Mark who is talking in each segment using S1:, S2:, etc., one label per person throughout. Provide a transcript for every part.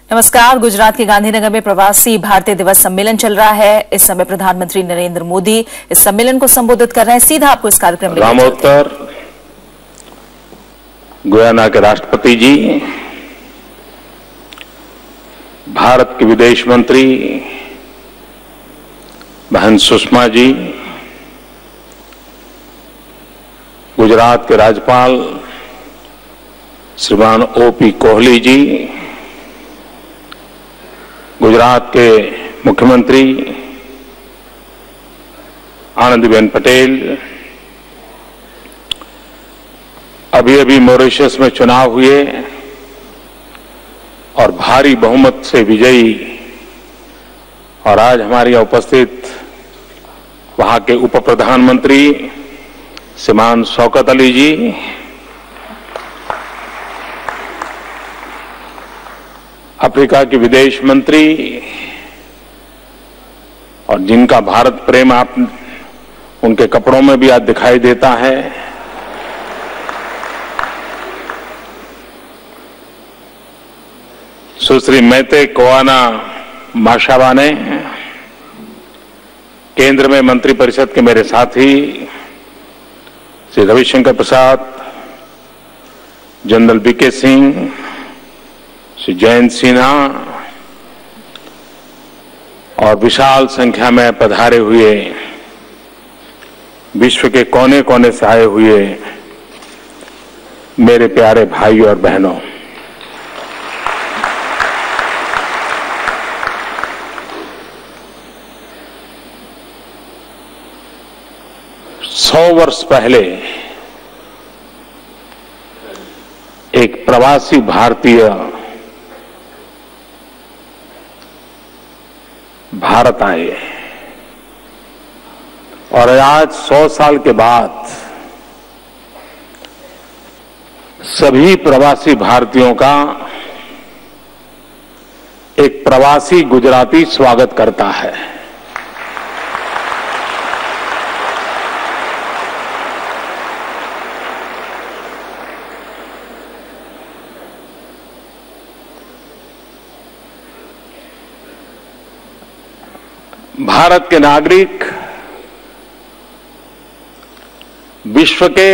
S1: नमस्कार। गुजरात के गांधीनगर में प्रवासी भारतीय दिवस सम्मेलन चल रहा है। इस समय प्रधानमंत्री नरेंद्र मोदी इस सम्मेलन को संबोधित कर रहे हैं। सीधा आपको इस कार्यक्रम में
S2: रामोत्तर गुयाना के राष्ट्रपति जी, भारत के विदेश मंत्री बहन सुषमा जी, गुजरात के राज्यपाल श्रीमान ओपी कोहली जी, गुजरात के मुख्यमंत्री आनंदीबेन पटेल, अभी अभी मॉरिशस में चुनाव हुए और भारी बहुमत से विजयी और आज हमारे यहां उपस्थित वहां के उप प्रधानमंत्री श्रीमान शौकत अली जी, अफ्रीका के विदेश मंत्री और जिनका भारत प्रेम आप उनके कपड़ों में भी आज दिखाई देता है, सुश्री मैते कोआना माशावाने, केंद्र में मंत्रिपरिषद के मेरे साथी श्री रविशंकर प्रसाद, जनरल बीके सिंह, श्री जयंत सिन्हा और विशाल संख्या में पधारे हुए विश्व के कोने कोने से आए हुए मेरे प्यारे भाइयों और बहनों, सौ वर्ष पहले एक प्रवासी भारतीय भारत आए और आज 100 साल के बाद सभी प्रवासी भारतीयों का एक प्रवासी गुजराती स्वागत करता है। भारत के नागरिक विश्व के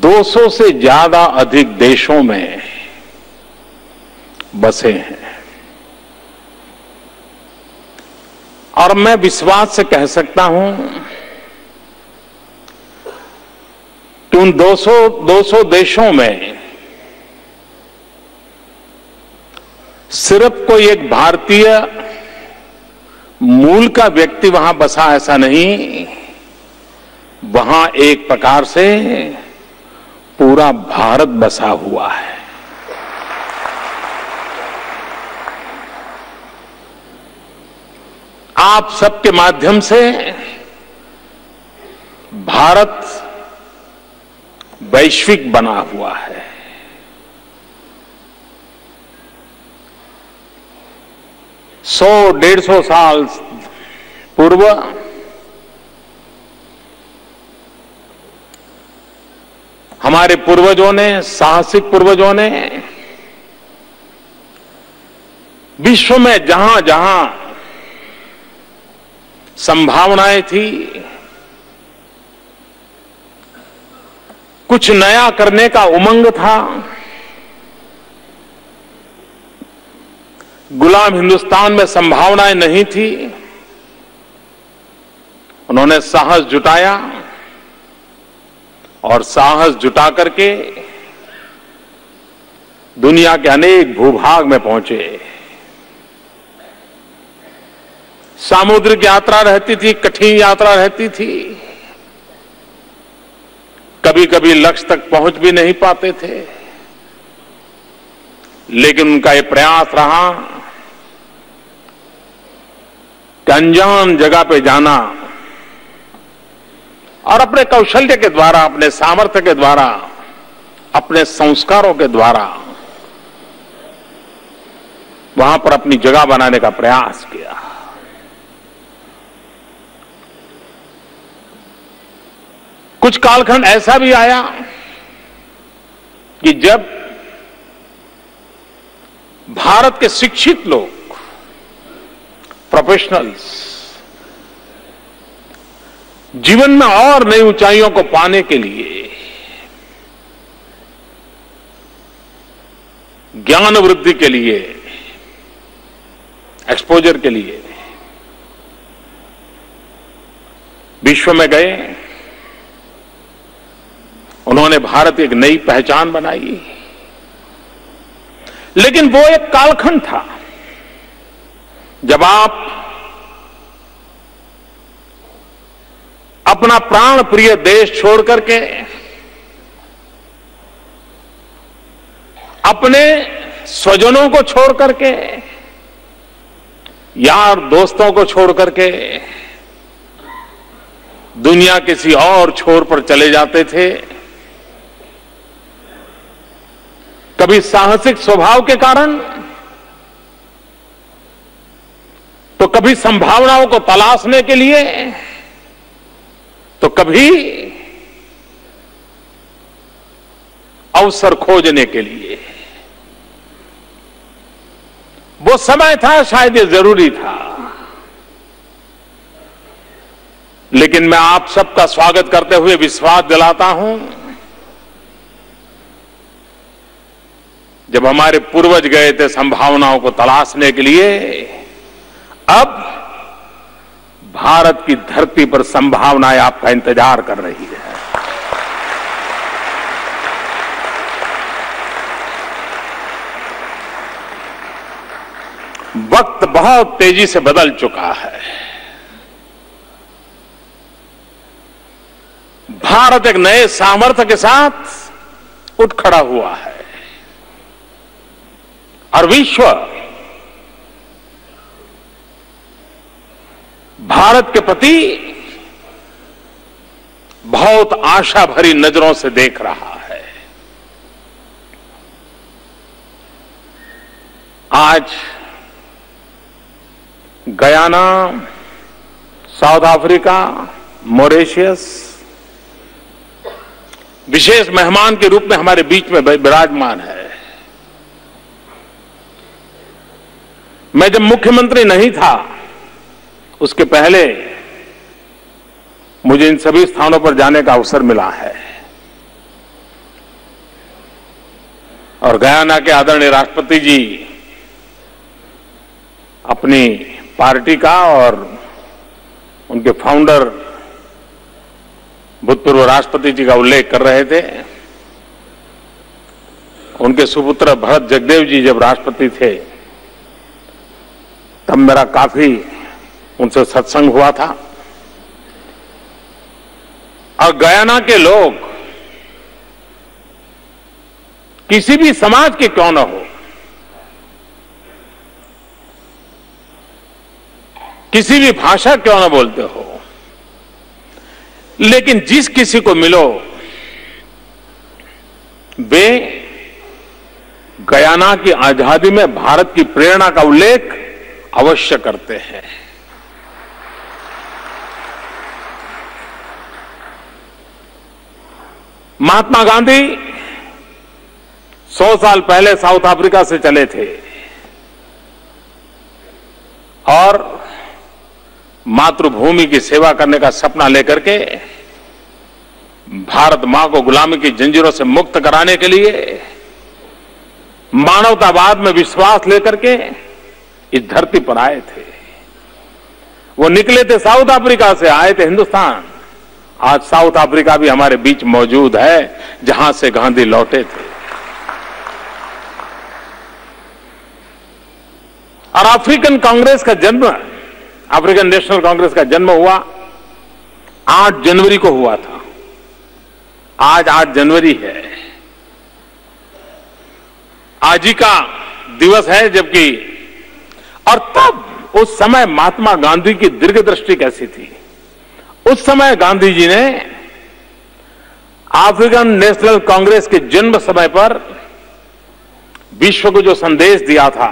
S2: 200 से ज्यादा अधिक देशों में बसे हैं और मैं विश्वास से कह सकता हूं कि उन 200 देशों में सिर्फ कोई एक भारतीय मूल का व्यक्ति वहां बसा ऐसा नहीं, वहां एक प्रकार से पूरा भारत बसा हुआ है। आप सबके माध्यम से भारत वैश्विक बना हुआ है। 100-150 साल पूर्व हमारे पूर्वजों ने, साहसिक पूर्वजों ने विश्व में जहां जहां संभावनाएं थी, कुछ नया करने का उमंग था, गुलाम हिंदुस्तान में संभावनाएं नहीं थी, उन्होंने साहस जुटाया और साहस जुटा करके दुनिया के अनेक भूभाग में पहुंचे। सामुद्रिक यात्रा रहती थी, कठिन यात्रा रहती थी, कभी कभी लक्ष्य तक पहुंच भी नहीं पाते थे, लेकिन उनका यह प्रयास रहा कि अनजान जगह पे जाना और अपने कौशल्य के द्वारा, अपने सामर्थ्य के द्वारा, अपने संस्कारों के द्वारा वहां पर अपनी जगह बनाने का प्रयास किया। कुछ कालखंड ऐसा भी आया कि जब भारत के शिक्षित लोग, प्रोफेशनल्स, जीवन में और नई ऊंचाइयों को पाने के लिए, ज्ञान वृद्धि के लिए, एक्सपोजर के लिए विश्व में गए, उन्होंने भारत की एक नई पहचान बनाई। लेकिन वो एक कालखंड था जब आप अपना प्राण प्रिय देश छोड़ करके, अपने स्वजनों को छोड़ करके, यार दोस्तों को छोड़ करके दुनिया किसी और छोर पर चले जाते थे। कभी साहसिक स्वभाव के कारण, तो कभी संभावनाओं को तलाशने के लिए, तो कभी अवसर खोजने के लिए। वो समय था, शायद ये जरूरी था। लेकिन मैं आप सबका स्वागत करते हुए विश्वास दिलाता हूं, जब हमारे पूर्वज गए थे संभावनाओं को तलाशने के लिए, अब भारत की धरती पर संभावनाएं आपका इंतजार कर रही है। वक्त बहुत तेजी से बदल चुका है। भारत एक नए सामर्थ्य के साथ उठ खड़ा हुआ है और विश्व भारत के प्रति बहुत आशा भरी नजरों से देख रहा है। आज गयाना, साउथ अफ्रीका, मॉरिशस विशेष मेहमान के रूप में हमारे बीच में विराजमान है। मैं जब मुख्यमंत्री नहीं था, उसके पहले मुझे इन सभी स्थानों पर जाने का अवसर मिला है और गयाना के आदरणीय राष्ट्रपति जी अपनी पार्टी का और उनके फाउंडर भूतपूर्व राष्ट्रपति जी का उल्लेख कर रहे थे। उनके सुपुत्र भरत जगदेव जी जब राष्ट्रपति थे, तब मेरा काफी उनसे सत्संग हुआ था। और गयाना के लोग किसी भी समाज के क्यों न हो, किसी भी भाषा क्यों न बोलते हो, लेकिन जिस किसी को मिलो वे गयाना की आजादी में भारत की प्रेरणा का उल्लेख अवश्य करते हैं। महात्मा गांधी 100 साल पहले साउथ अफ्रीका से चले थे और मातृभूमि की सेवा करने का सपना लेकर के भारत मां को गुलामी की जंजीरों से मुक्त कराने के लिए, मानवतावाद में विश्वास लेकर के इस धरती पर आए थे। वो निकले थे साउथ अफ्रीका से, आए थे हिंदुस्तान। आज साउथ अफ्रीका भी हमारे बीच मौजूद है, जहां से गांधी लौटे थे। और अफ्रीकन कांग्रेस का जन्म, अफ्रीकन नेशनल कांग्रेस का जन्म हुआ 8 जनवरी को हुआ था। आज 8 जनवरी है, आज ही का दिवस है। जबकि और तब उस समय महात्मा गांधी की दीर्घ दृष्टि कैसी थी। उस समय गांधी जी ने अफ्रीकन नेशनल कांग्रेस के जन्म समय पर विश्व को जो संदेश दिया था,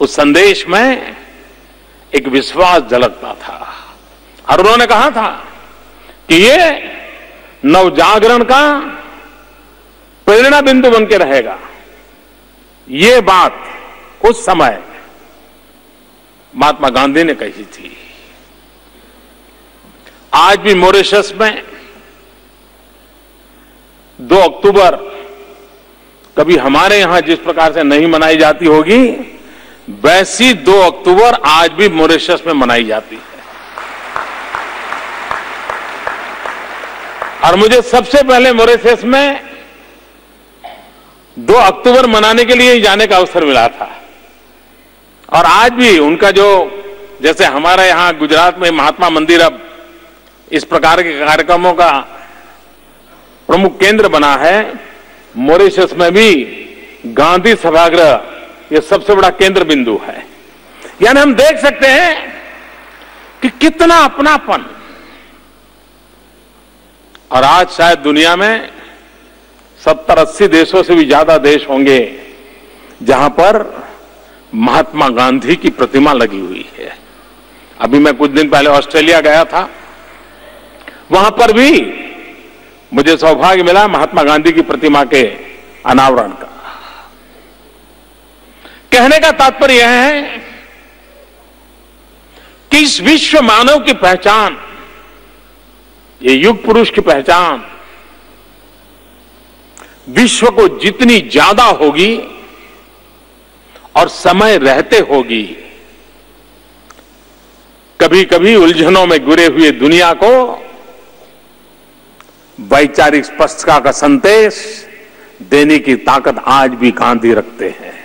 S2: उस संदेश में एक विश्वास झलकता था। और उन्होंने कहा था कि ये नवजागरण का प्रेरणा बिंदु बन के रहेगा। ये बात उस समय महात्मा गांधी ने कही थी। आज भी मॉरिशस में 2 अक्टूबर कभी हमारे यहां जिस प्रकार से नहीं मनाई जाती होगी, वैसी 2 अक्टूबर आज भी मॉरिशस में मनाई जाती है। और मुझे सबसे पहले मॉरिशस में 2 अक्टूबर मनाने के लिए ही जाने का अवसर मिला था। और आज भी उनका जो, जैसे हमारे यहां गुजरात में महात्मा मंदिर अब इस प्रकार के कार्यक्रमों का प्रमुख केंद्र बना है, मॉरिशस में भी गांधी सभागृह ये सबसे बड़ा केंद्र बिंदु है। यानी हम देख सकते हैं कि कितना अपनापन। और आज शायद दुनिया में 70-80 देशों से भी ज्यादा देश होंगे जहां पर महात्मा गांधी की प्रतिमा लगी हुई है। अभी मैं कुछ दिन पहले ऑस्ट्रेलिया गया था, वहां पर भी मुझे सौभाग्य मिला महात्मा गांधी की प्रतिमा के अनावरण का। कहने का तात्पर्य यह है कि इस विश्व मानव की पहचान, ये युग पुरुष की पहचान विश्व को जितनी ज्यादा होगी और समय रहते होगी, कभी कभी उलझनों में घिरे हुए दुनिया को वैचारिक स्पष्टता का संदेश देने की ताकत आज भी गांधी रखते हैं।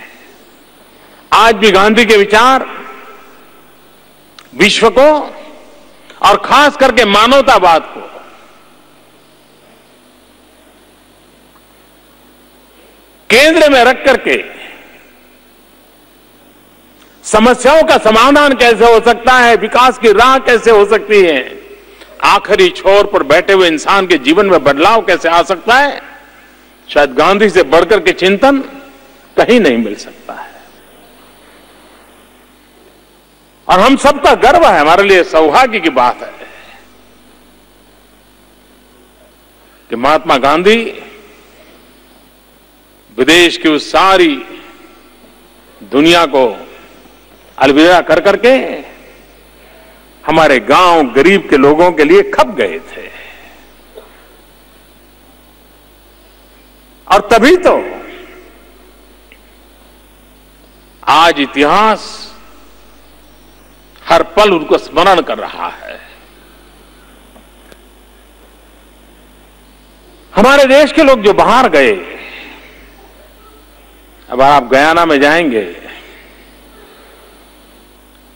S2: आज भी गांधी के विचार विश्व को और खास करके मानवतावाद को केंद्र में रख करके समस्याओं का समाधान कैसे हो सकता है, विकास की राह कैसे हो सकती है, आखिरी छोर पर बैठे हुए इंसान के जीवन में बदलाव कैसे आ सकता है, शायद गांधी से बढ़कर के चिंतन कहीं नहीं मिल सकता है। और हम सबका गर्व है, हमारे लिए सौभाग्य की बात है कि महात्मा गांधी विदेश की उस सारी दुनिया को अलविदा कर करके हमारे गांव गरीब के लोगों के लिए खप गए थे। और तभी तो आज इतिहास हर पल उनको स्मरण कर रहा है। हमारे देश के लोग जो बाहर गए, अब आप गयाना में जाएंगे,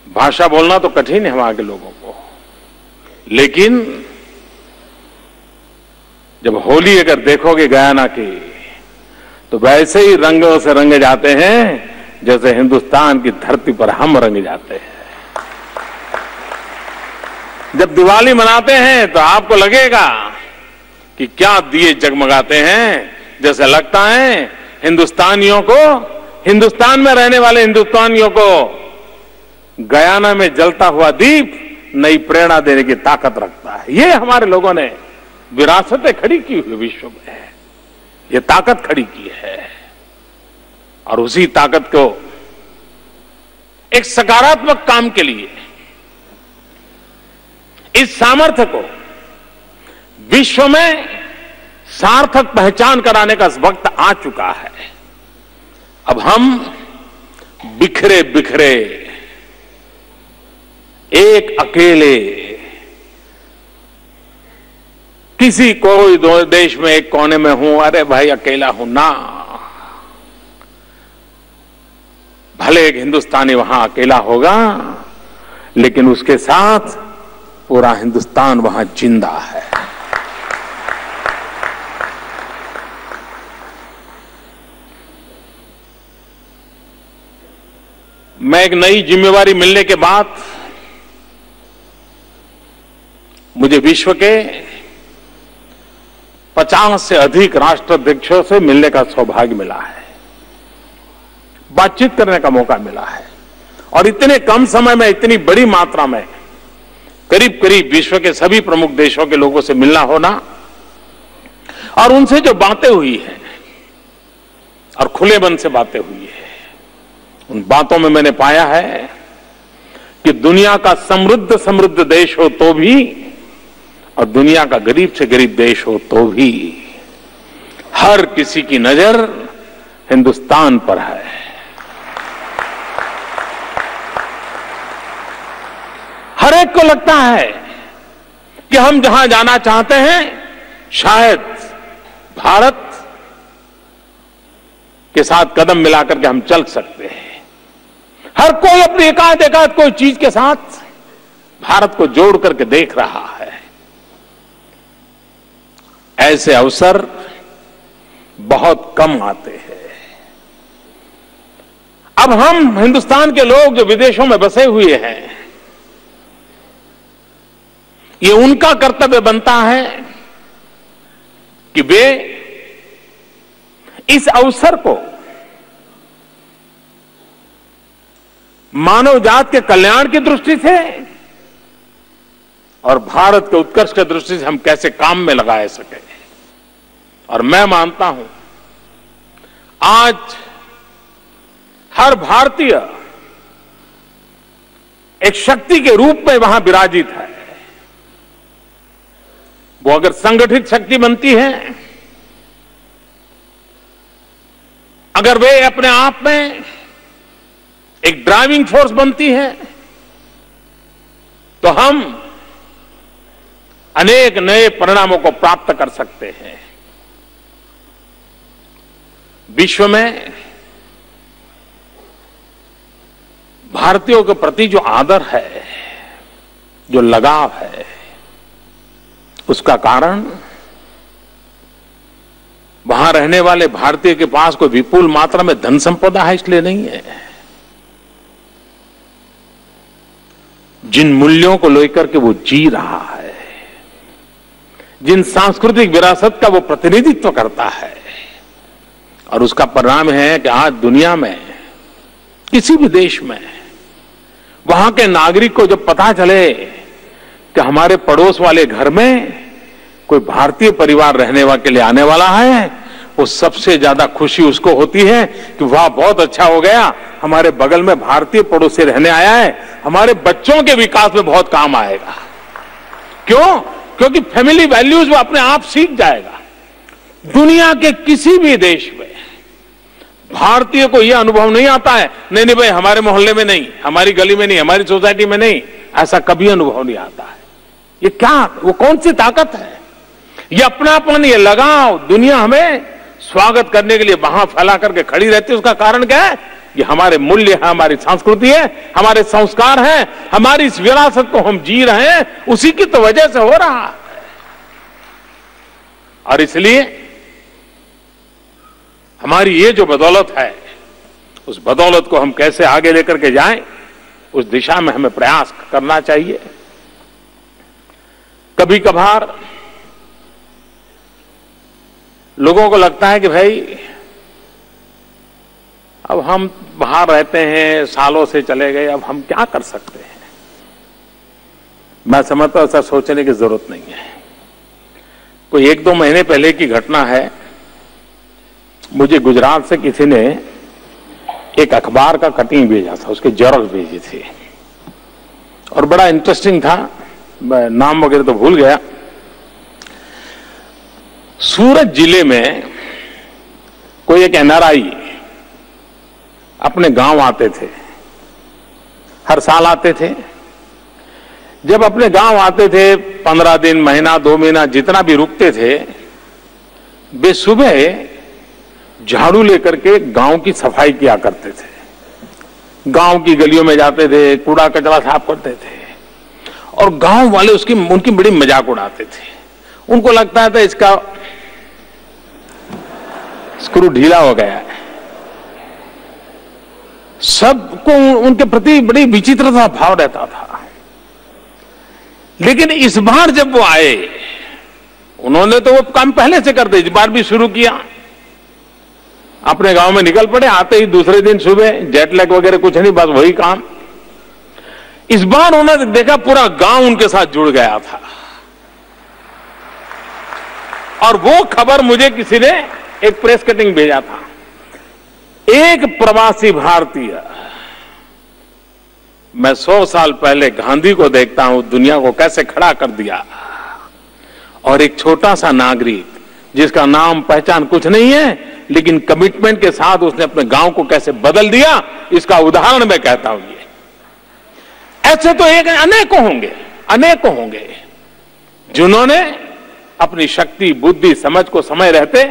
S2: भाषा बोलना तो कठिन है वहां के लोगों को, लेकिन जब होली अगर देखोगे गयाना की, तो वैसे ही रंगों से रंगे जाते हैं जैसे हिंदुस्तान की धरती पर हम रंग जाते हैं। जब दिवाली मनाते हैं तो आपको लगेगा कि क्या दिए जगमगाते हैं, जैसे लगता है हिंदुस्तानियों को, हिंदुस्तान में रहने वाले हिंदुस्तानियों को गयाना में जलता हुआ दीप नई प्रेरणा देने की ताकत रखता है। ये हमारे लोगों ने विरासतें खड़ी की हुई विश्व में, ये ताकत खड़ी की है। और उसी ताकत को एक सकारात्मक काम के लिए, इस सामर्थ्य को विश्व में सार्थक पहचान कराने का वक्त आ चुका है। अब हम बिखरे बिखरे एक अकेले किसी कोई देश में एक कोने में हूं, अरे भाई अकेला हूं ना, भले एक हिंदुस्तानी वहां अकेला होगा, लेकिन उसके साथ पूरा हिंदुस्तान वहां जिंदा है। मैं एक नई जिम्मेवारी मिलने के बाद मुझे विश्व के 50 से अधिक राष्ट्राध्यक्षों से मिलने का सौभाग्य मिला है, बातचीत करने का मौका मिला है। और इतने कम समय में इतनी बड़ी मात्रा में करीब करीब विश्व के सभी प्रमुख देशों के लोगों से मिलना होना और उनसे जो बातें हुई हैं, और खुले मन से बातें हुई है। उन बातों में मैंने पाया है कि दुनिया का समृद्ध देश हो तो भी और दुनिया का गरीब से गरीब देश हो तो भी हर किसी की नजर हिंदुस्तान पर है। हर एक को लगता है कि हम जहां जाना चाहते हैं शायद भारत के साथ कदम मिलाकर के हम चल सकते हैं। हर कोई अपनी एकाध कोई चीज के साथ भारत को जोड़ करके देख रहा है। ऐसे अवसर बहुत कम आते हैं। अब हम हिंदुस्तान के लोग जो विदेशों में बसे हुए हैं, ये उनका कर्तव्य बनता है कि वे इस अवसर को मानव जात के कल्याण की दृष्टि से और भारत के उत्कर्ष की दृष्टि से हम कैसे काम में लगा सके। और मैं मानता हूं आज हर भारतीय एक शक्ति के रूप में वहां विराजित है। वो अगर संगठित शक्ति बनती है, अगर वे अपने आप में एक ड्राइविंग फोर्स बनती है, तो हम अनेक नए परिणामों को प्राप्त कर सकते हैं। विश्व में भारतीयों के प्रति जो आदर है, जो लगाव है, उसका कारण वहां रहने वाले भारतीय के पास कोई विपुल मात्रा में धन संपदा है इसलिए नहीं है। जिन मूल्यों को लेकर के वो जी रहा है, जिन सांस्कृतिक विरासत का वो प्रतिनिधित्व करता है, और उसका परिणाम है कि आज दुनिया में किसी भी देश में वहां के नागरिक को जब पता चले कि हमारे पड़ोस वाले घर में कोई भारतीय परिवार रहने के लिए आने वाला है, वो सबसे ज्यादा खुशी उसको होती है कि वाह बहुत अच्छा हो गया, हमारे बगल में भारतीय पड़ोसी रहने आया है, हमारे बच्चों के विकास में बहुत काम आएगा। क्यों? क्योंकि फैमिली वैल्यूज वो अपने आप सीख जाएगा। दुनिया के किसी भी देश में भारतीय को यह अनुभव नहीं आता है, नहीं भाई हमारे मोहल्ले में नहीं, हमारी गली में नहीं, हमारी सोसाइटी में नहीं, ऐसा कभी अनुभव नहीं आता है। ये क्या, वो कौन सी ताकत है? ये अपनापन, ये लगाव दुनिया हमें स्वागत करने के लिए वहां फैला करके खड़ी रहती है। उसका कारण क्या है? ये हमारे मूल्य है, हमारी संस्कृति है, हमारे संस्कार हैं, हमारी इस विरासत को हम जी रहे हैं, उसी की तो वजह से हो रहा है। और इसलिए हमारी ये जो बदौलत है, उस बदौलत को हम कैसे आगे लेकर के जाएं, उस दिशा में हमें प्रयास करना चाहिए। कभी कभार लोगों को लगता है कि भाई अब हम बाहर रहते हैं, सालों से चले गए, अब हम क्या कर सकते हैं। मैं समझता हूं ऐसा सोचने की जरूरत नहीं है। कोई 1-2 महीने पहले की घटना है, मुझे गुजरात से किसी ने एक अखबार का कटिंग भेजा था, उसके जेरॉक्स भेजी थी और बड़ा इंटरेस्टिंग था। मैं नाम वगैरह तो भूल गया। सूरत जिले में कोई एक एनआरआई अपने गांव आते थे, हर साल आते थे। जब अपने गांव आते थे 15 दिन, महीना, 2 महीना, जितना भी रुकते थे, वे सुबह झाड़ू लेकर के गांव की सफाई किया करते थे। गांव की गलियों में जाते थे, कूड़ा कचरा साफ करते थे और गांव वाले उनकी बड़ी मजाक उड़ाते थे। उनको लगता था इसका स्क्रू ढीला हो गया है। सबको उनके प्रति बड़ी विचित्रता भाव रहता था। लेकिन इस बार जब वो आए, उन्होंने तो वो काम पहले से कर दिया, इस बार भी शुरू किया। अपने गांव में निकल पड़े, आते ही दूसरे दिन सुबह, जेट लैग वगैरह कुछ नहीं, बस वही काम। इस बार उन्होंने देखा पूरा गांव उनके साथ जुड़ गया था। और वो खबर मुझे किसी ने एक प्रेस कटिंग भेजा था एक प्रवासी भारतीय, मैं 100 साल पहले गांधी को देखता हूं, दुनिया को कैसे खड़ा कर दिया, और एक छोटा सा नागरिक जिसका नाम पहचान कुछ नहीं है, लेकिन कमिटमेंट के साथ उसने अपने गांव को कैसे बदल दिया, इसका उदाहरण मैं कहता हूं। ये ऐसे तो एक अनेकों होंगे जिन्होंने अपनी शक्ति, बुद्धि, समझ को समय रहते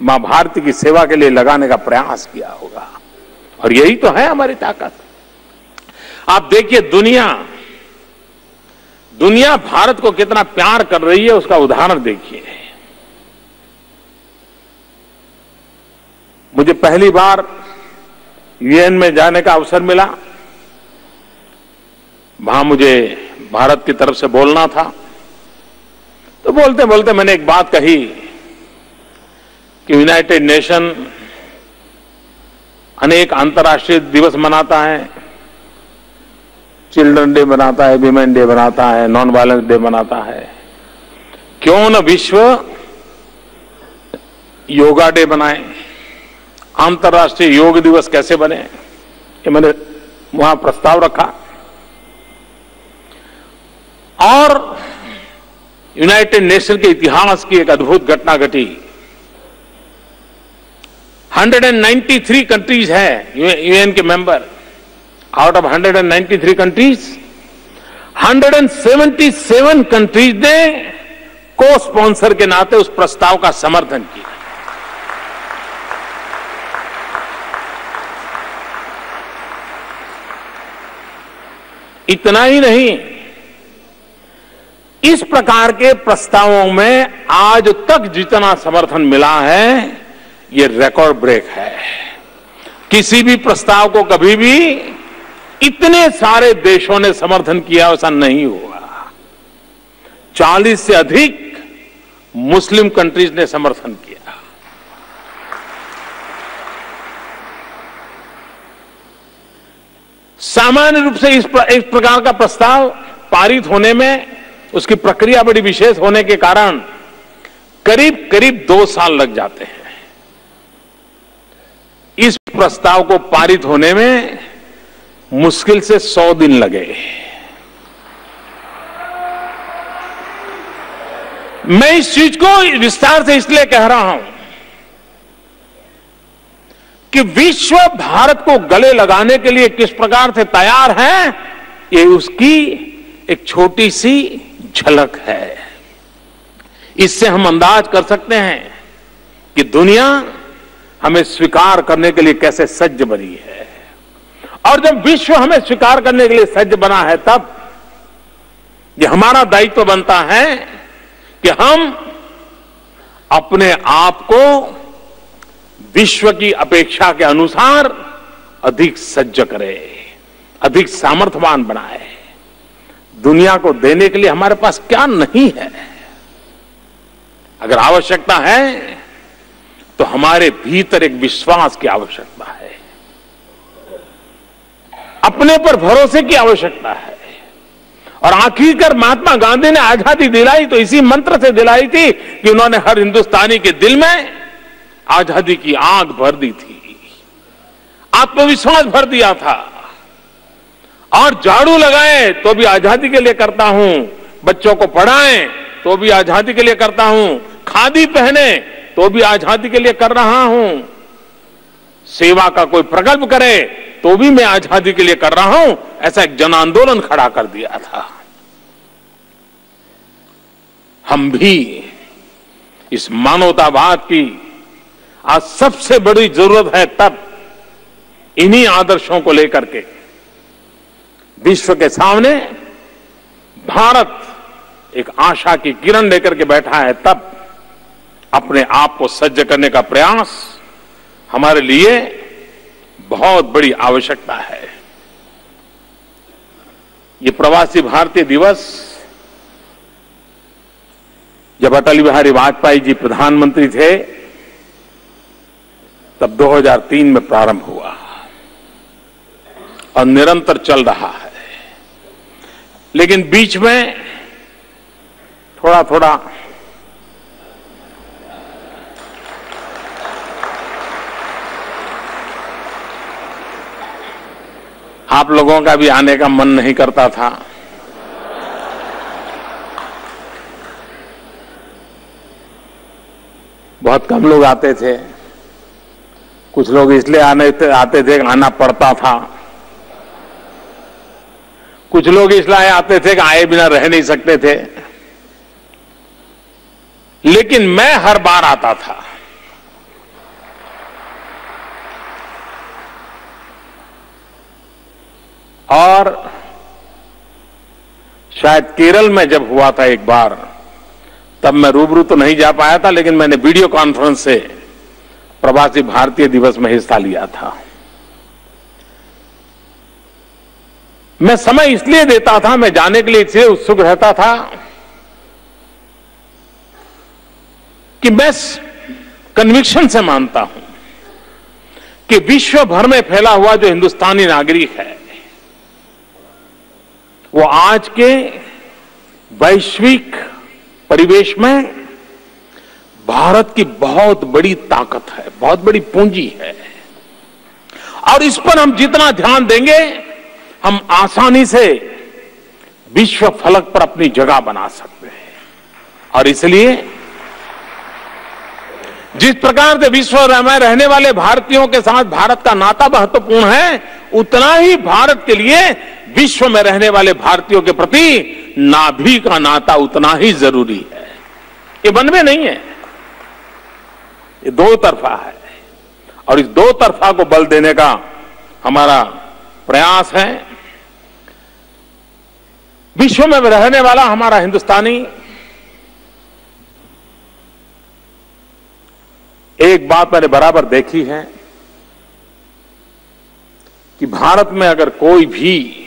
S2: मां भारती की सेवा के लिए लगाने का प्रयास किया होगा, और यही तो है हमारी ताकत। आप देखिए, दुनिया भारत को कितना प्यार कर रही है, उसका उदाहरण देखिए। मुझे पहली बार यूएन में जाने का अवसर मिला, वहां मुझे भारत की तरफ से बोलना था, तो बोलते बोलते मैंने एक बात कही कि यूनाइटेड नेशन अनेक अंतर्राष्ट्रीय दिवस मनाता है, चिल्ड्रन डे मनाता है, विमेन डे मनाता है, नॉन वायलेंस डे मनाता है, क्यों न विश्व योगा डे बनाए, अंतर्राष्ट्रीय योग दिवस कैसे बने, ये मैंने वहां प्रस्ताव रखा। और यूनाइटेड नेशन के इतिहास की एक अद्भुत घटना घटी। 193 कंट्रीज है यूएन के member, out of 193 countries 177 countries ने को स्पॉन्सर के नाते उस प्रस्ताव का समर्थन किया। इतना ही नहीं, इस प्रकार के प्रस्तावों में आज तक जितना समर्थन मिला है, ये रिकॉर्ड ब्रेक है। किसी भी प्रस्ताव को कभी भी इतने सारे देशों ने समर्थन किया ऐसा नहीं हुआ। 40 से अधिक मुस्लिम कंट्रीज ने समर्थन किया। सामान्य रूप से इस प्रकार का प्रस्ताव पारित होने में उसकी प्रक्रिया बड़ी विशेष होने के कारण करीब करीब 2 साल लग जाते हैं। इस प्रस्ताव को पारित होने में मुश्किल से 100 दिन लगे। मैं इस चीज को विस्तार से इसलिए कह रहा हूं कि विश्व भारत को गले लगाने के लिए किस प्रकार से तैयार है, ये उसकी एक छोटी सी झलक है। इससे हम अंदाज कर सकते हैं कि दुनिया हमें स्वीकार करने के लिए कैसे सज्ज बनी है। और जब विश्व हमें स्वीकार करने के लिए सज्ज बना है, तब ये हमारा दायित्व बनता है कि हम अपने आप को विश्व की अपेक्षा के अनुसार अधिक सज्ज करें, अधिक सामर्थ्यवान बनाए। दुनिया को देने के लिए हमारे पास क्या नहीं है। अगर आवश्यकता है तो हमारे भीतर एक विश्वास की आवश्यकता है, अपने पर भरोसे की आवश्यकता है। और आखिरकार महात्मा गांधी ने आजादी दिलाई तो इसी मंत्र से दिलाई थी कि उन्होंने हर हिंदुस्तानी के दिल में आजादी की आग भर दी थी, आत्मविश्वास भर दिया था। और झाड़ू लगाए तो भी आजादी के लिए करता हूं, बच्चों को पढ़ाएं तो भी आजादी के लिए करता हूं, खादी पहने तो भी आजादी के लिए कर रहा हूं, सेवा का कोई प्रकल्प करे तो भी मैं आजादी के लिए कर रहा हूं, ऐसा एक जन आंदोलन खड़ा कर दिया था। हम भी इस मानवतावाद की आज सबसे बड़ी जरूरत है, तब इन्हीं आदर्शों को लेकर के विश्व के सामने भारत एक आशा की किरण लेकर के बैठा है, तब अपने आप को सज्ज करने का प्रयास हमारे लिए बहुत बड़ी आवश्यकता है। ये प्रवासी भारतीय दिवस जब अटल बिहारी वाजपेयी जी प्रधानमंत्री थे, तब 2003 में प्रारंभ हुआ और निरंतर चल रहा है। लेकिन बीच में थोड़ा थोड़ा आप लोगों का भी आने का मन नहीं करता था। बहुत कम लोग आते थे। कुछ लोग इसलिए आते थे कि आना पड़ता था। कुछ लोग इसलिए आते थे कि आए बिना रह नहीं सकते थे। लेकिन मैं हर बार आता था। और शायद केरल में जब हुआ था एक बार, तब मैं रूबरू तो नहीं जा पाया था, लेकिन मैंने वीडियो कॉन्फ्रेंस से प्रवासी भारतीय दिवस में हिस्सा लिया था। मैं समय इसलिए देता था, मैं जाने के लिए इसलिए उत्सुक रहता था कि मैं कन्विक्शन से मानता हूं कि विश्व भर में फैला हुआ जो हिंदुस्तानी नागरिक है, वो आज के वैश्विक परिवेश में भारत की बहुत बड़ी ताकत है, बहुत बड़ी पूंजी है। और इस पर हम जितना ध्यान देंगे, हम आसानी से विश्व फलक पर अपनी जगह बना सकते हैं। और इसलिए जिस प्रकार से विश्व में रहने वाले भारतीयों के साथ भारत का नाता महत्वपूर्ण है, उतना ही भारत के लिए विश्व में रहने वाले भारतीयों के प्रति नाभि का नाता उतना ही जरूरी है। ये वन वे नहीं है, ये दो तरफा है। और इस दो तरफा को बल देने का हमारा प्रयास है। विश्व में रहने वाला हमारा हिंदुस्तानी एक बात मैंने बराबर देखी है कि भारत में अगर कोई भी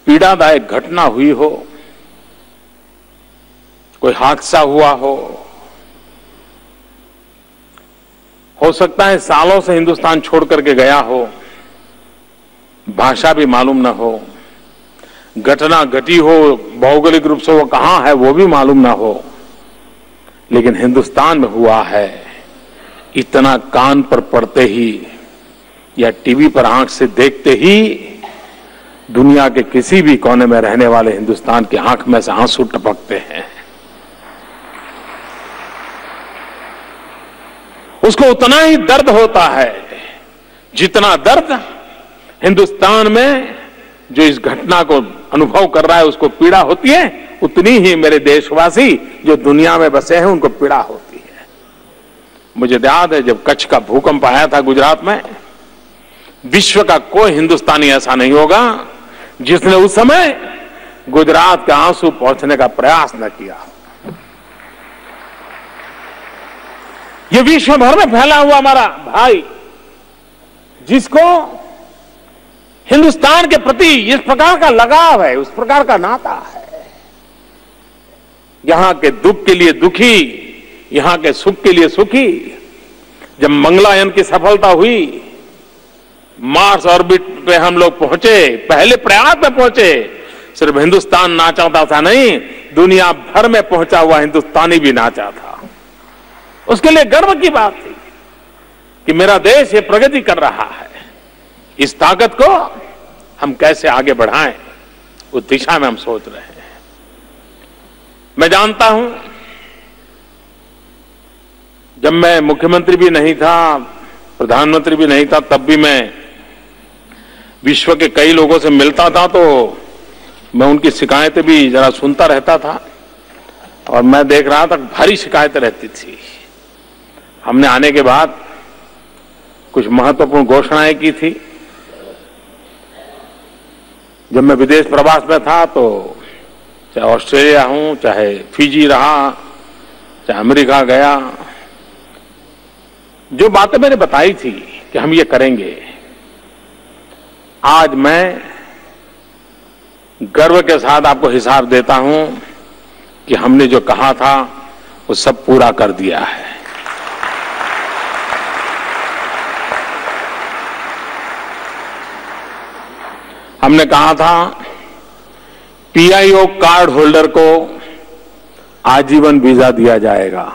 S2: पीड़ादायक घटना हुई हो, कोई हादसा हुआ हो सकता है सालों से हिंदुस्तान छोड़ करके गया हो, भाषा भी मालूम न हो, घटना घटी हो, भौगोलिक रूप से वो कहां है वो भी मालूम ना हो, लेकिन हिंदुस्तान में हुआ है, इतना कान पर पड़ते ही या टीवी पर आंख से देखते ही दुनिया के किसी भी कोने में रहने वाले हिंदुस्तान की आंख में से आंसू टपकते हैं। उसको उतना ही दर्द होता है जितना दर्द हिंदुस्तान में जो इस घटना को अनुभव कर रहा है उसको पीड़ा होती है, उतनी ही मेरे देशवासी जो दुनिया में बसे हैं उनको पीड़ा होती है। मुझे याद है जब कच्छ का भूकंप आया था गुजरात में, विश्व का कोई हिंदुस्तानी ऐसा नहीं होगा जिसने उस समय गुजरात के आंसू पहुंचने का प्रयास न किया। ये विश्व भर में फैला हुआ हमारा भाई, जिसको हिंदुस्तान के प्रति इस प्रकार का लगाव है, उस प्रकार का नाता है, यहां के दुख के लिए दुखी, यहां के सुख के लिए सुखी। जब मंगलायान की सफलता हुई, मार्स ऑर्बिट पे हम लोग पहुंचे, पहले प्रयास में पहुंचे, सिर्फ हिंदुस्तान नाचा था नहीं, दुनिया भर में पहुंचा हुआ हिंदुस्तानी भी नाचा था। उसके लिए गर्व की बात थी कि मेरा देश ये प्रगति कर रहा है। इस ताकत को हम कैसे आगे बढ़ाएं, उस दिशा में हम सोच रहे हैं। मैं जानता हूं, जब मैं मुख्यमंत्री भी नहीं था, प्रधानमंत्री भी नहीं था, तब भी मैं विश्व के कई लोगों से मिलता था, तो मैं उनकी शिकायतें भी जरा सुनता रहता था और मैं देख रहा था भारी शिकायतें रहती थी। हमने आने के बाद कुछ महत्वपूर्ण घोषणाएं की थी। जब मैं विदेश प्रवास में था तो चाहे ऑस्ट्रेलिया हूं, चाहे फिजी रहा, चाहे अमेरिका गया, जो बातें मैंने बताई थी कि हम ये करेंगे, आज मैं गर्व के साथ आपको हिसाब देता हूं कि हमने जो कहा था वो सब पूरा कर दिया है। हमने कहा था पीआईओ कार्ड होल्डर को आजीवन वीजा दिया जाएगा,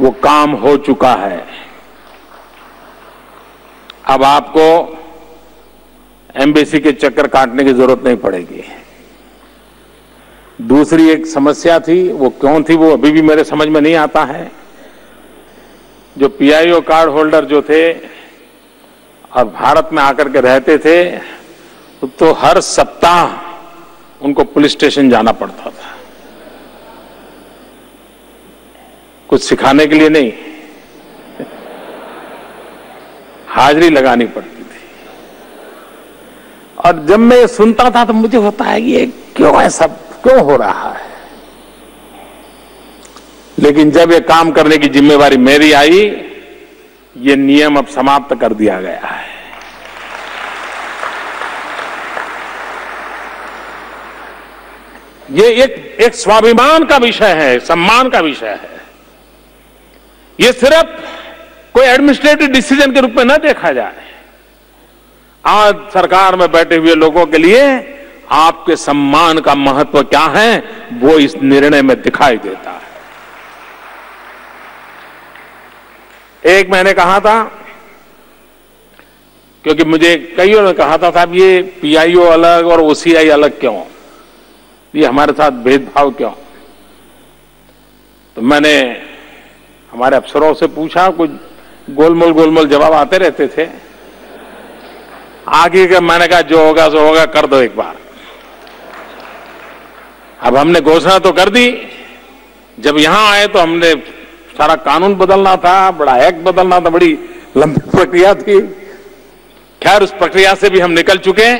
S2: वो काम हो चुका है। अब आपको एम्बेसी के चक्कर काटने की जरूरत नहीं पड़ेगी। दूसरी एक समस्या थी, वो क्यों थी वो अभी भी मेरे समझ में नहीं आता है। जो पीआईओ कार्ड होल्डर जो थे और भारत में आकर के रहते थे, तो हर सप्ताह उनको पुलिस स्टेशन जाना पड़ता था, कुछ सिखाने के लिए नहीं, हाजिरी लगानी पड़ती थी। और जब मैं ये सुनता था तो मुझे होता है ये क्यों ऐसा क्यों हो रहा है। लेकिन जब ये काम करने की जिम्मेवारी मेरी आई, ये नियम अब समाप्त कर दिया गया है। ये एक स्वाभिमान का विषय है, सम्मान का विषय है। ये सिर्फ कोई एडमिनिस्ट्रेटिव डिसीजन के रूप में न देखा जाए। आज सरकार में बैठे हुए लोगों के लिए आपके सम्मान का महत्व क्या है, वो इस निर्णय में दिखाई देता है। एक मैंने कहा था, क्योंकि मुझे कईयों ने कहा था साहब ये पीआईओ अलग और ओसीआई अलग क्यों, ये हमारे साथ भेदभाव क्यों। तो मैंने हमारे अफसरों से पूछा, कुछ गोलमोल जवाब आते रहते थे। आगे का मैंने कहा जो होगा सो होगा, कर दो एक बार। अब हमने घोषणा तो कर दी, जब यहां आए तो हमने सारा कानून बदलना था, बड़ा एक्ट बदलना था, बड़ी लंबी प्रक्रिया थी। खैर उस प्रक्रिया से भी हम निकल चुके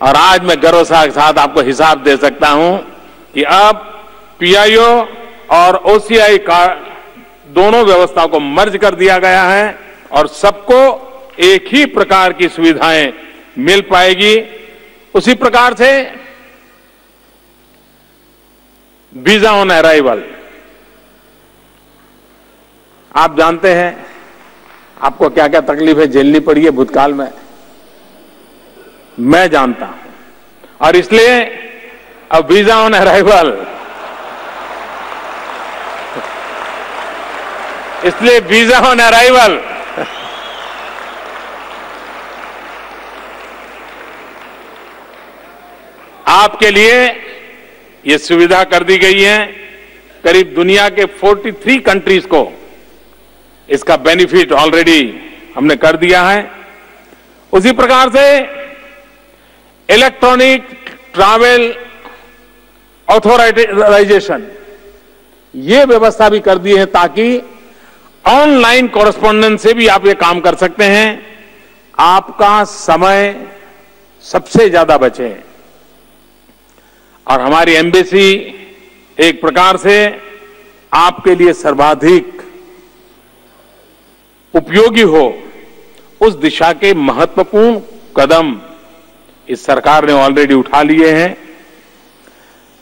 S2: और आज मैं गर्व के साथ आपको हिसाब दे सकता हूं कि अब पीआईओ और ओसीआई का दोनों व्यवस्था को मर्ज कर दिया गया है और सबको एक ही प्रकार की सुविधाएं मिल पाएगी। उसी प्रकार से वीजा ऑन अराइवल, आप जानते हैं आपको क्या क्या तकलीफें झेलनी पड़ी है भूतकाल में, मैं जानता हूं। और इसलिए अब वीजा ऑन अराइवल, इसलिए वीजा ऑन अराइवल आपके लिए ये सुविधा कर दी गई है। करीब दुनिया के 43 कंट्रीज को इसका बेनिफिट ऑलरेडी हमने कर दिया है। उसी प्रकार से इलेक्ट्रॉनिक ट्रैवल ऑथराइजेशन, ये व्यवस्था भी कर दी है ताकि ऑनलाइन कॉरेस्पॉन्डेंस से भी आप ये काम कर सकते हैं, आपका समय सबसे ज्यादा बचे। और हमारी एम्बेसी एक प्रकार से आपके लिए सर्वाधिक उपयोगी हो, उस दिशा के महत्वपूर्ण कदम इस सरकार ने ऑलरेडी उठा लिए हैं।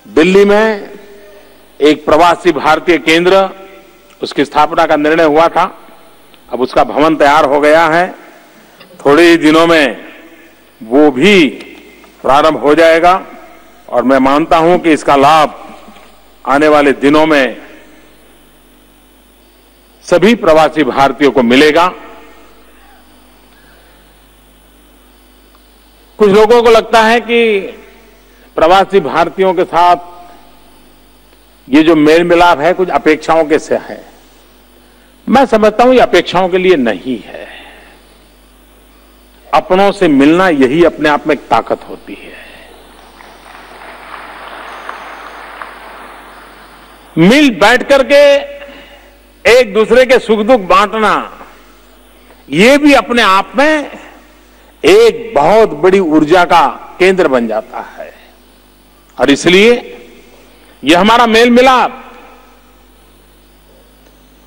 S2: दिल्ली में एक प्रवासी भारतीय केंद्र, उसकी स्थापना का निर्णय हुआ था, अब उसका भवन तैयार हो गया है। थोड़े ही दिनों में वो भी प्रारंभ हो जाएगा और मैं मानता हूं कि इसका लाभ आने वाले दिनों में सभी प्रवासी भारतीयों को मिलेगा। कुछ लोगों को लगता है कि प्रवासी भारतीयों के साथ ये जो मेल मिलाप है कुछ अपेक्षाओं के से है। मैं समझता हूं ये अपेक्षाओं के लिए नहीं है। अपनों से मिलना यही अपने आप में एक ताकत होती है। मिल बैठ करके एक दूसरे के सुख दुख बांटना, ये भी अपने आप में एक बहुत बड़ी ऊर्जा का केंद्र बन जाता है। और इसलिए यह हमारा मेल मिलाप,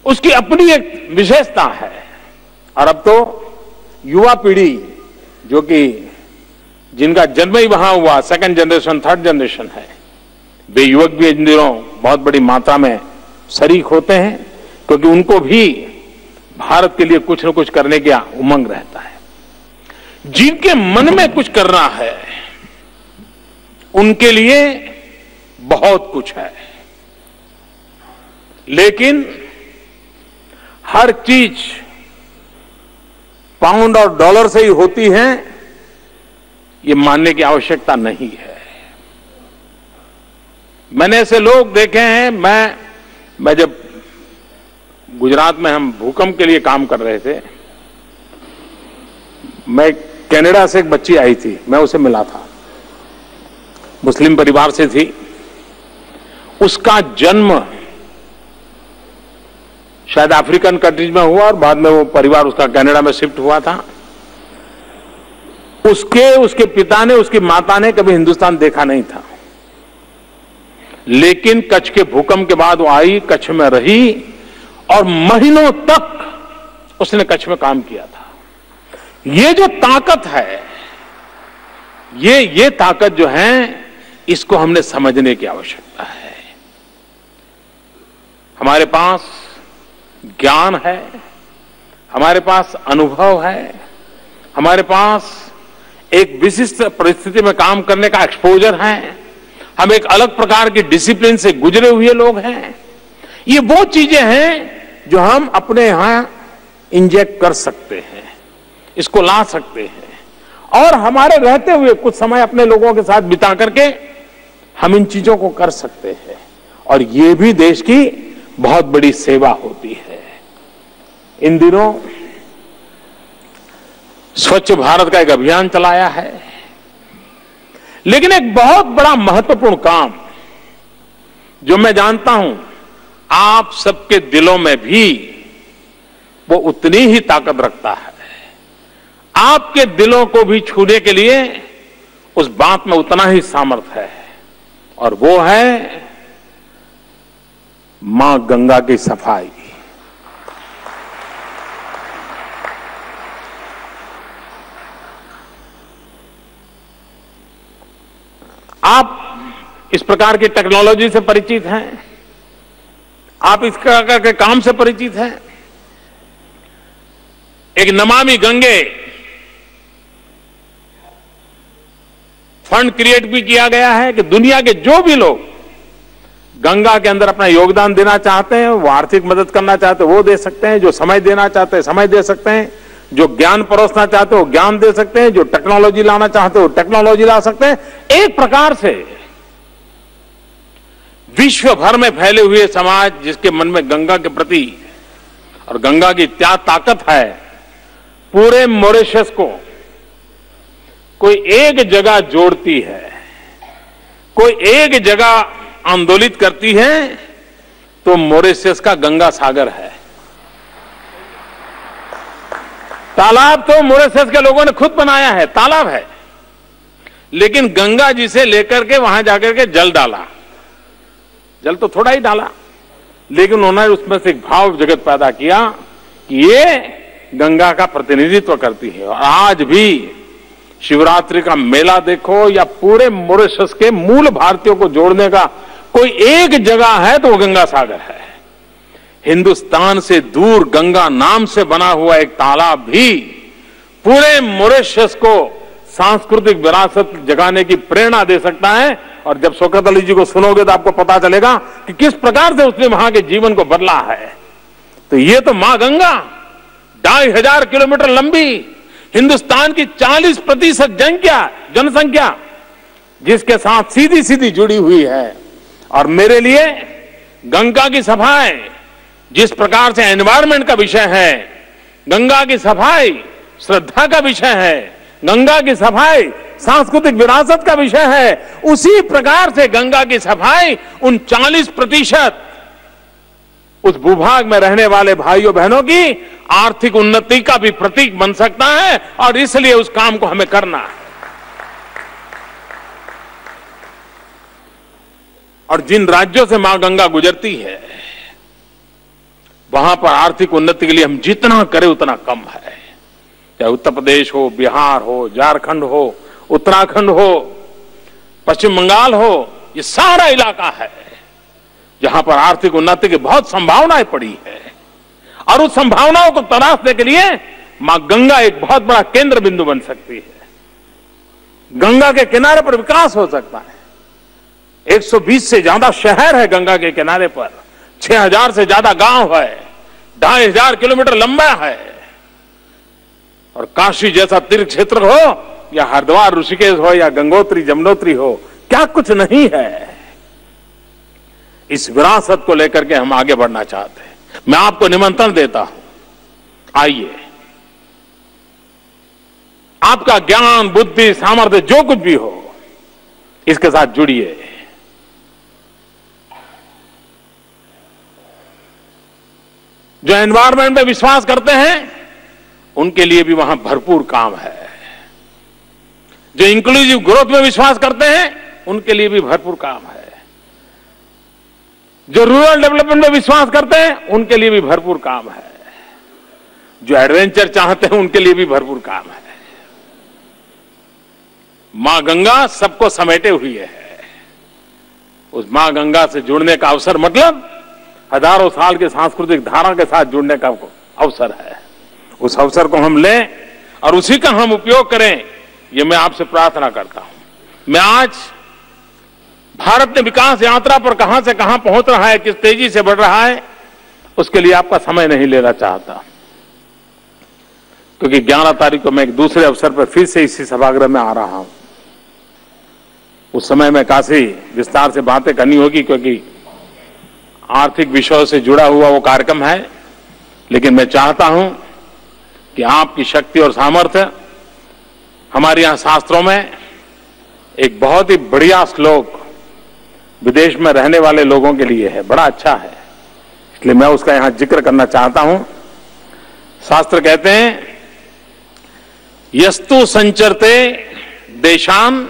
S2: उसकी अपनी एक विशेषता है। और अब तो युवा पीढ़ी जो कि जिनका जन्म ही वहां हुआ, सेकंड जनरेशन थर्ड जनरेशन है, वे युवक भी इन दिनों बहुत बड़ी मात्रा में शरीक होते हैं, क्योंकि उनको भी भारत के लिए कुछ न कुछ करने का उमंग रहता है। जिनके मन में कुछ करना है उनके लिए बहुत कुछ है, लेकिन हर चीज पाउंड और डॉलर से ही होती हैं, ये मानने की आवश्यकता नहीं है। मैंने ऐसे लोग देखे हैं। मैं जब गुजरात में हम भूकंप के लिए काम कर रहे थे, मैं कनाडा से एक बच्ची आई थी, मैं उसे मिला था, मुस्लिम परिवार से थी। उसका जन्म शायद अफ्रीकन कंट्रीज में हुआ और बाद में वो परिवार उसका कनाडा में शिफ्ट हुआ था। उसके पिता ने, उसकी माता ने कभी हिंदुस्तान देखा नहीं था, लेकिन कच्छ के भूकंप के बाद वो आई, कच्छ में रही और महीनों तक उसने कच्छ में काम किया था। ये जो ताकत है, ये ताकत जो है, इसको हमने समझने की आवश्यकता है। हमारे पास ज्ञान है, हमारे पास अनुभव है, हमारे पास एक विशिष्ट परिस्थिति में काम करने का एक्सपोजर है, हम एक अलग प्रकार की डिसिप्लिन से गुजरे हुए लोग हैं। ये वो चीजें हैं जो हम अपने यहां इंजेक्ट कर सकते हैं, इसको ला सकते हैं और हमारे रहते हुए कुछ समय अपने लोगों के साथ बिता करके हम इन चीजों को कर सकते हैं और ये भी देश की बहुत बड़ी सेवा होती है। इन दिनों स्वच्छ भारत का एक अभियान चलाया है, लेकिन एक बहुत बड़ा महत्वपूर्ण काम जो मैं जानता हूं आप सबके दिलों में भी वो उतनी ही ताकत रखता है, आपके दिलों को भी छूने के लिए उस बात में उतना ही सामर्थ्य है और वो है मां गंगा की सफाई। आप इस प्रकार की टेक्नोलॉजी से परिचित हैं, आप इस प्रकार के काम से परिचित हैं। एक नमामि गंगे फंड क्रिएट भी किया गया है कि दुनिया के जो भी लोग गंगा के अंदर अपना योगदान देना चाहते हैं, वो आर्थिक मदद करना चाहते हैं वो दे सकते हैं, जो समय देना चाहते हैं समय दे सकते हैं, जो ज्ञान परोसना चाहते हैं वो ज्ञान दे सकते हैं, जो टेक्नोलॉजी लाना चाहते हैं वो टेक्नोलॉजी ला सकते हैं। एक प्रकार से विश्व भर में फैले हुए समाज जिसके मन में गंगा के प्रति और गंगा की क्या ताकत है, पूरे मॉरिशस को कोई एक जगह जोड़ती है, कोई एक जगह आंदोलित करती है, तो मॉरिशस का गंगा सागर है। तालाब तो मॉरिशस के लोगों ने खुद बनाया है, तालाब है, लेकिन गंगा जी से लेकर के वहां जाकर के जल डाला, जल तो थोड़ा ही डाला, लेकिन उन्होंने उसमें से एक भाव जगत पैदा किया कि ये गंगा का प्रतिनिधित्व करती है। और आज भी शिवरात्रि का मेला देखो या पूरे मॉरिशस के मूल भारतीयों को जोड़ने का कोई एक जगह है तो वो गंगा सागर है। हिंदुस्तान से दूर गंगा नाम से बना हुआ एक तालाब भी पूरे मॉरिशस को सांस्कृतिक विरासत जगाने की प्रेरणा दे सकता है। और जब शौकत अली जी को सुनोगे तो आपको पता चलेगा कि किस प्रकार से उसने वहां के जीवन को बदला है। तो ये तो मां गंगा 2500 किलोमीटर लंबी, हिंदुस्तान की 40% जनसंख्या जिसके साथ सीधी सीधी जुड़ी हुई है। और मेरे लिए गंगा की सफाई जिस प्रकार से एनवायरमेंट का विषय है, गंगा की सफाई श्रद्धा का विषय है, गंगा की सफाई सांस्कृतिक विरासत का विषय है, उसी प्रकार से गंगा की सफाई उन 40% उस भूभाग में रहने वाले भाइयों बहनों की आर्थिक उन्नति का भी प्रतीक बन सकता है। और इसलिए उस काम को हमें करना है। और जिन राज्यों से मां गंगा गुजरती है वहां पर आर्थिक उन्नति के लिए हम जितना करें उतना कम है। चाहे उत्तर प्रदेश हो, बिहार हो, झारखंड हो, उत्तराखंड हो, पश्चिम बंगाल हो, ये सारा इलाका है जहां पर आर्थिक उन्नति की बहुत संभावनाएं पड़ी है। और उस संभावनाओं को तलाशने के लिए मां गंगा एक बहुत बड़ा केंद्र बिंदु बन सकती है। गंगा के किनारे पर विकास हो सकता है। 120 से ज्यादा शहर है गंगा के किनारे पर, 6000 से ज्यादा गांव है, 2500 किलोमीटर लंबा है। और काशी जैसा तीर्थ क्षेत्र हो या हरिद्वार ऋषिकेश हो या गंगोत्री जमुनोत्री हो, क्या कुछ नहीं है। इस विरासत को लेकर के हम आगे बढ़ना चाहते हैं। मैं आपको निमंत्रण देता हूं, आइए, आपका ज्ञान बुद्धि सामर्थ्य जो कुछ भी हो इसके साथ जुड़िए। जो एनवायरमेंट में विश्वास करते हैं उनके लिए भी वहां भरपूर काम है। जो इंक्लूसिव ग्रोथ में विश्वास करते हैं उनके लिए भी भरपूर काम है। जो रूरल डेवलपमेंट में विश्वास करते हैं उनके लिए भी भरपूर काम है। जो एडवेंचर चाहते हैं उनके लिए भी भरपूर काम है। मां गंगा सबको समेटे हुई है। उस मां गंगा से जुड़ने का अवसर मतलब हजारों साल की सांस्कृतिक धारा के साथ जुड़ने का अवसर है। उस अवसर को हम लें और उसी का हम उपयोग करें, ये मैं आपसे प्रार्थना करता हूं। मैं आज भारत ने विकास यात्रा पर कहां से कहां पहुंच रहा है, किस तेजी से बढ़ रहा है, उसके लिए आपका समय नहीं लेना चाहता, क्योंकि 11 तारीख को मैं एक दूसरे अवसर पर फिर से इसी सभागृह में आ रहा हूं। उस समय में काफी विस्तार से बातें करनी होगी, क्योंकि आर्थिक विषयों से जुड़ा हुआ वो कार्यक्रम है। लेकिन मैं चाहता हूं कि आपकी शक्ति और सामर्थ्य, हमारे यहां शास्त्रों में एक बहुत ही बढ़िया श्लोक विदेश में रहने वाले लोगों के लिए है, बड़ा अच्छा है, इसलिए मैं उसका यहां जिक्र करना चाहता हूं। शास्त्र कहते हैं, यस्तु संचरते देशान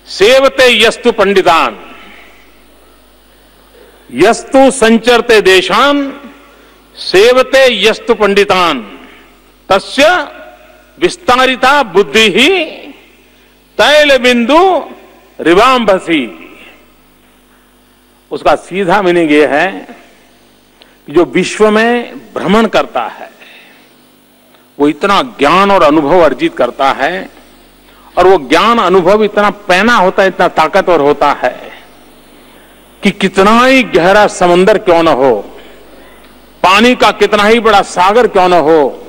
S2: सेवते यस्तु पंडितान, यस्तु संचरते देशान सेवते यस्तु पंडितान, तस्य विस्तारिता बुद्धि ही तैल बिंदु रिवांभसी। उसका सीधा मीनिंग यह है कि जो विश्व में भ्रमण करता है वो इतना ज्ञान और अनुभव अर्जित करता है, और वो ज्ञान अनुभव इतना पैना होता है, इतना ताकतवर होता है कि कितना ही गहरा समंदर क्यों न हो, पानी का कितना ही बड़ा सागर क्यों न हो,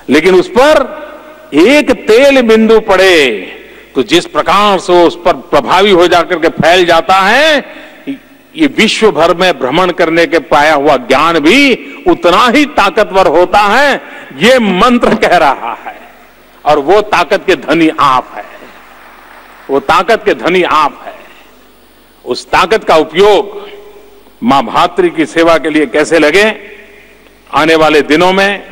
S2: लेकिन उस पर एक तेल बिंदु पड़े तो जिस प्रकार से उस पर प्रभावी हो जाकर के फैल जाता है, ये विश्व भर में भ्रमण करने के पाया हुआ ज्ञान भी उतना ही ताकतवर होता है। ये मंत्र कह रहा है, और वो ताकत के धनी आप है, वो ताकत के धनी आप है। उस ताकत का उपयोग मां भातृ की सेवा के लिए कैसे लगे, आने वाले दिनों में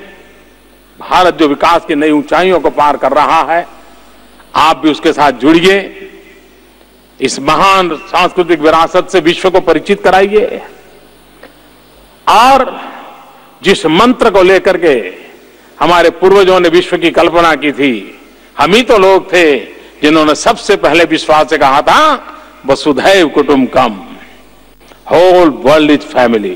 S2: भारत जो विकास की नई ऊंचाइयों को पार कर रहा है, आप भी उसके साथ जुड़िए। इस महान सांस्कृतिक विरासत से विश्व को परिचित कराइए, और जिस मंत्र को लेकर के हमारे पूर्वजों ने विश्व की कल्पना की थी, हम ही तो लोग थे जिन्होंने सबसे पहले विश्वास से कहा था, वसुधैव कुटुंबकम, होल वर्ल्ड इज फैमिली।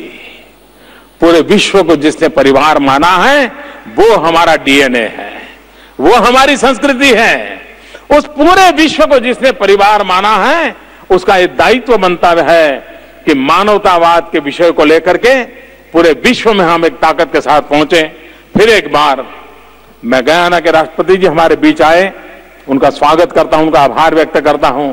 S2: पूरे विश्व को जिसने परिवार माना है वो हमारा डीएनए है, वो हमारी संस्कृति है। उस पूरे विश्व को जिसने परिवार माना है, उसका एक दायित्व बनता है कि मानवतावाद के विषय को लेकर के पूरे विश्व में हम एक ताकत के साथ पहुंचे। फिर एक बार मैं गयाना के राष्ट्रपति जी हमारे बीच आए, उनका स्वागत करता हूं, उनका आभार व्यक्त करता हूं।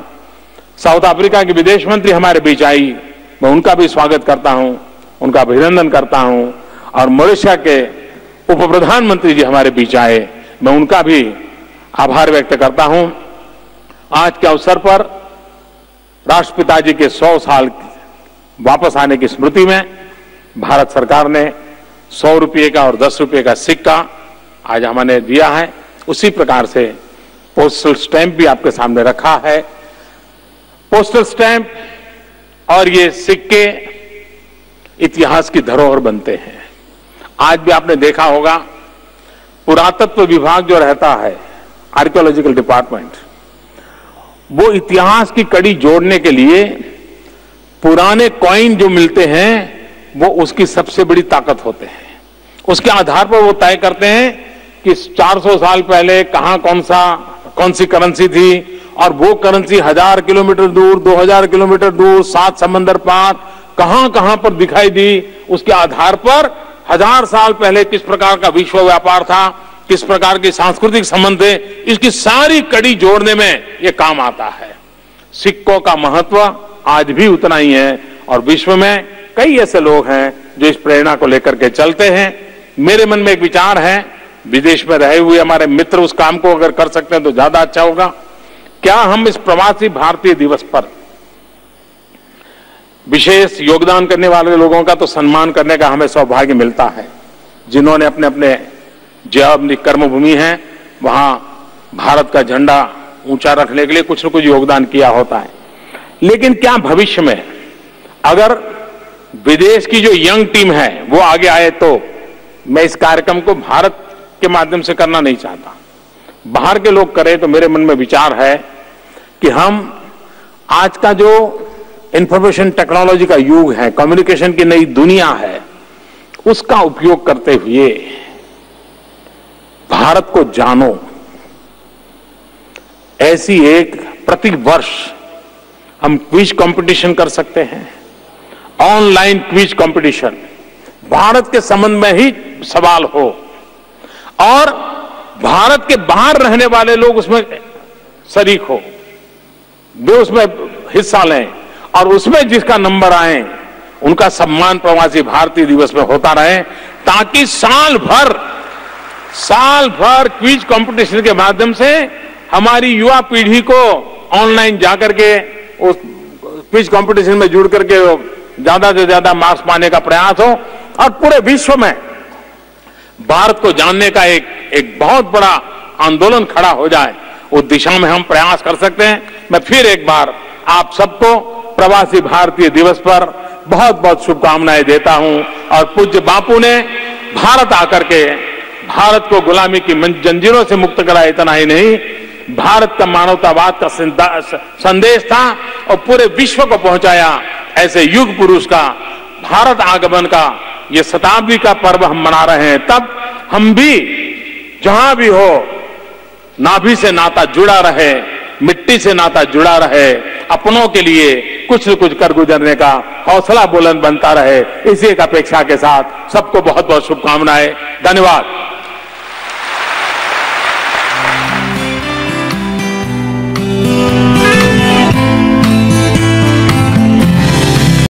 S2: साउथ अफ्रीका की विदेश मंत्री हमारे बीच आई, मैं उनका भी स्वागत करता हूं, उनका अभिनंदन करता हूं। और मॉरिशस के उप प्रधानमंत्री जी हमारे बीच आए, मैं उनका भी आभार व्यक्त करता हूं। आज के अवसर पर राष्ट्रपिता जी के 100 साल वापस आने की स्मृति में भारत सरकार ने 100 रुपये का और 10 रुपये का सिक्का आज हमने दिया है। उसी प्रकार से पोस्टल स्टैंप भी आपके सामने रखा है। पोस्टल स्टैंप और ये सिक्के इतिहास की धरोहर बनते हैं। आज भी आपने देखा होगा, पुरातत्व विभाग जो रहता है, आर्कियोलॉजिकल डिपार्टमेंट, वो इतिहास की कड़ी जोड़ने के लिए पुराने कॉइन जो मिलते हैं वो उसकी सबसे बड़ी ताकत होते हैं। उसके आधार पर वो तय करते हैं कि 400 साल पहले कहां कौन सी करेंसी थी, और वो करेंसी 1000 किलोमीटर दूर, 2000 किलोमीटर दूर, 7 समंदर पार कहां कहां पर दिखाई दी। उसके आधार पर 1000 साल पहले किस प्रकार का विश्व व्यापार था, किस प्रकार के सांस्कृतिक संबंध है, इसकी सारी कड़ी जोड़ने में यह काम आता है। सिक्कों का महत्व आज भी उतना ही है और विश्व में कई ऐसे लोग हैं जो इस प्रेरणा को लेकर के चलते हैं। मेरे मन में एक विचार है, विदेश में रहे हुए हमारे मित्र उस काम को अगर कर सकते हैं तो ज्यादा अच्छा होगा। क्या हम इस प्रवासी भारतीय दिवस पर विशेष योगदान करने वाले लोगों का तो सम्मान करने का हमें सौभाग्य मिलता है, जिन्होंने अपने अपने जो अपनी कर्मभूमि है वहां भारत का झंडा ऊंचा रखने के लिए कुछ न कुछ योगदान किया होता है। लेकिन क्या भविष्य में अगर विदेश की जो यंग टीम है वो आगे आए तो मैं इस कार्यक्रम को भारत के माध्यम से करना नहीं चाहता, बाहर के लोग करें। तो मेरे मन में विचार है कि हम आज का जो इंफॉर्मेशन टेक्नोलॉजी का युग है, कम्युनिकेशन की नई दुनिया है, उसका उपयोग करते हुए भारत को जानो, ऐसी एक प्रति वर्ष हम क्विज कंपटीशन कर सकते हैं। ऑनलाइन क्विज कंपटीशन, भारत के संबंध में ही सवाल हो और भारत के बाहर रहने वाले लोग उसमें शरीक हो, वे उसमें हिस्सा लें और उसमें जिसका नंबर आए उनका सम्मान प्रवासी भारतीय दिवस में होता रहे, ताकि साल भर क्विज कंपटीशन के माध्यम से हमारी युवा पीढ़ी को ऑनलाइन जाकर के उस क्विज कंपटीशन में जुड़ करके ज्यादा से ज्यादा मार्क्स पाने का प्रयास हो और पूरे विश्व में भारत को जानने का एक बहुत बड़ा आंदोलन खड़ा हो जाए। उस दिशा में हम प्रयास कर सकते हैं। मैं फिर एक बार आप सबको प्रवासी भारतीय दिवस पर बहुत बहुत शुभकामनाएं देता हूं और पूज्य बापू ने भारत आकर के भारत को गुलामी की जंजीरों से मुक्त कराया, इतना ही नहीं, भारत का मानवतावाद का संदेश था और पूरे विश्व को पहुंचाया। ऐसे युग पुरुष का भारत आगमन का ये शताब्दी का पर्व हम मना रहे हैं, तब हम भी जहां भी हो नाभि से नाता जुड़ा रहे, मिट्टी से नाता जुड़ा रहे, अपनों के लिए कुछ न कुछ कर गुजरने का हौसला बुलंद बनता रहे। इसी एक अपेक्षा के साथ सबको बहुत बहुत शुभकामनाएं। धन्यवाद।